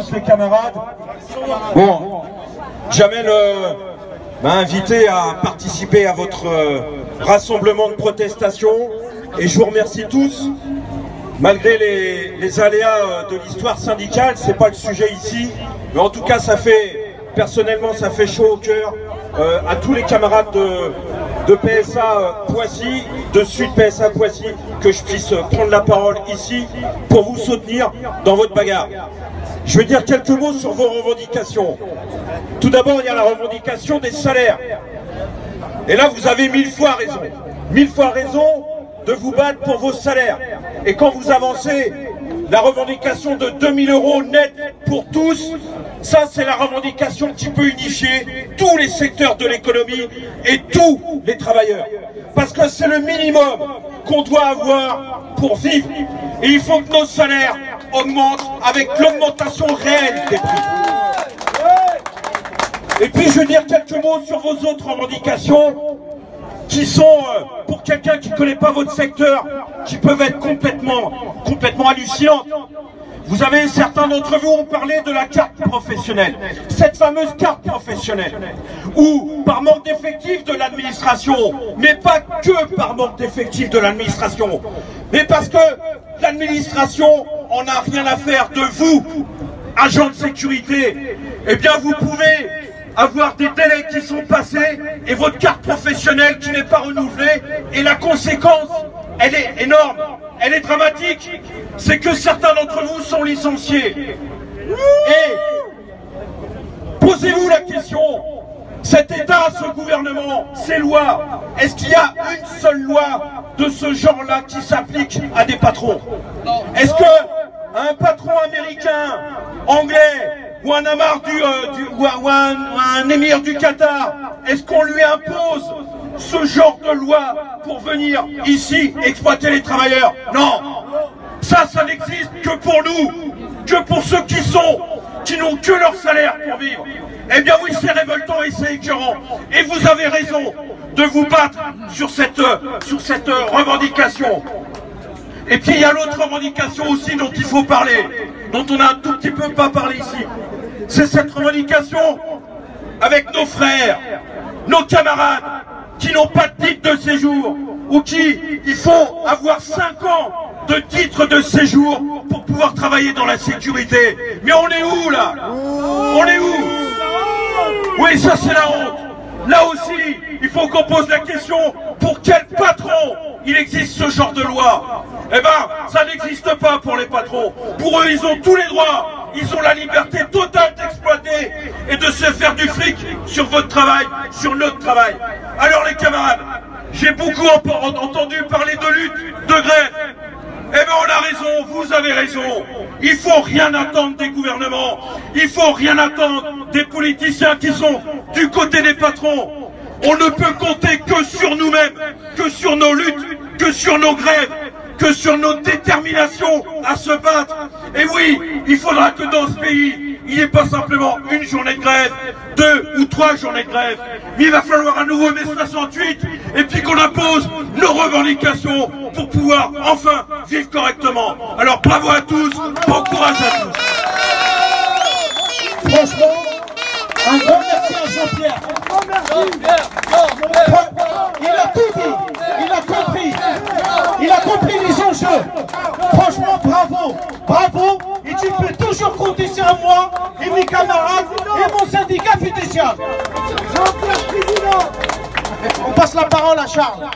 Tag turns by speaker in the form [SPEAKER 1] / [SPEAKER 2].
[SPEAKER 1] tous les camarades. Bon, Jamel m'a invité à participer à votre rassemblement de protestation et je vous remercie tous. Malgré les aléas de l'histoire syndicale, c'est pas le sujet ici, mais en tout cas ça fait, personnellement ça fait chaud au cœur à tous les camarades de PSA Poissy, de Sud PSA Poissy, que je puisse prendre la parole ici pour vous soutenir dans votre bagarre. Je vais dire quelques mots sur vos revendications. Tout d'abord, il y a la revendication des salaires. Et là, vous avez 1000 fois raison. 1000 fois raison de vous battre pour vos salaires. Et quand vous avancez la revendication de 2000 € net pour tous, ça c'est la revendication qui peut unifier tous les secteurs de l'économie et tous les travailleurs. Parce que c'est le minimum qu'on doit avoir pour vivre. Et il faut que nos salaires augmentent avec l'augmentation réelle des prix. Et puis je vais dire quelques mots sur vos autres revendications qui sont, pour quelqu'un qui ne connaît pas votre secteur, qui peuvent être complètement hallucinantes. Vous avez, certains d'entre vous ont parlé de la carte professionnelle. Cette fameuse carte professionnelle, où par manque d'effectifs de l'administration, mais pas que par manque d'effectifs de l'administration, mais parce que l'administration en a rien à faire de vous, agents de sécurité, eh bien vous pouvez avoir des délais qui sont passés et votre carte professionnelle qui n'est pas renouvelée, et la conséquence, elle est énorme, elle est dramatique, c'est que certains d'entre vous sont licenciés. Et posez-vous la question, cet État, ce gouvernement, ces lois, est-ce qu'il y a une seule loi de ce genre-là qui s'applique à des patrons? Est-ce que un patron américain, anglais, ou un amar ou un émir du Qatar, est-ce qu'on lui impose ce genre de loi pour venir ici exploiter les travailleurs? Non, ça n'existe que pour nous, que pour ceux qui n'ont que leur salaire pour vivre. Eh bien oui, c'est révoltant et c'est écœurant. Et vous avez raison de vous battre sur cette revendication. Et puis il y a l'autre revendication aussi dont il faut parler, dont on a un tout petit peu pas parlé ici. C'est cette revendication avec nos frères, nos camarades qui n'ont pas de titre de séjour, ou il faut avoir 5 ans de titre de séjour pour pouvoir travailler dans la sécurité. Mais on est où là? On est où? Oui, ça c'est la honte. Là aussi, il faut qu'on pose la question, pour quel patron il existe ce genre de loi? Eh ben, ça n'existe pas pour les patrons. Pour eux, ils ont tous les droits. Ils ont la liberté totale d'exploiter et de se faire du fric sur votre travail, sur notre travail. Alors les camarades, j'ai beaucoup entendu parler de lutte, de grève. Eh bien on a raison, vous avez raison. Il faut rien attendre des gouvernements. Il faut rien attendre des politiciens qui sont du côté des patrons. On ne peut compter que sur nous-mêmes, que sur nos luttes, que sur nos grèves, que sur notre détermination à se battre. Et oui, il faudra que dans ce pays, il n'y ait pas simplement une journée de grève, 2 ou 3 journées de grève, mais il va falloir un nouveau mai 68, et puis qu'on impose nos revendications pour pouvoir enfin vivre correctement. Alors bravo à tous, bon courage à tous.
[SPEAKER 2] Franchement, un grand merci à Jean-Pierre. Il a tout dit, il a compris. Il a compris les enjeux. Franchement, bravo, bravo. Et tu peux toujours compter sur moi et mes camarades et mon syndicat fiduciaire. On passe la parole à Charles.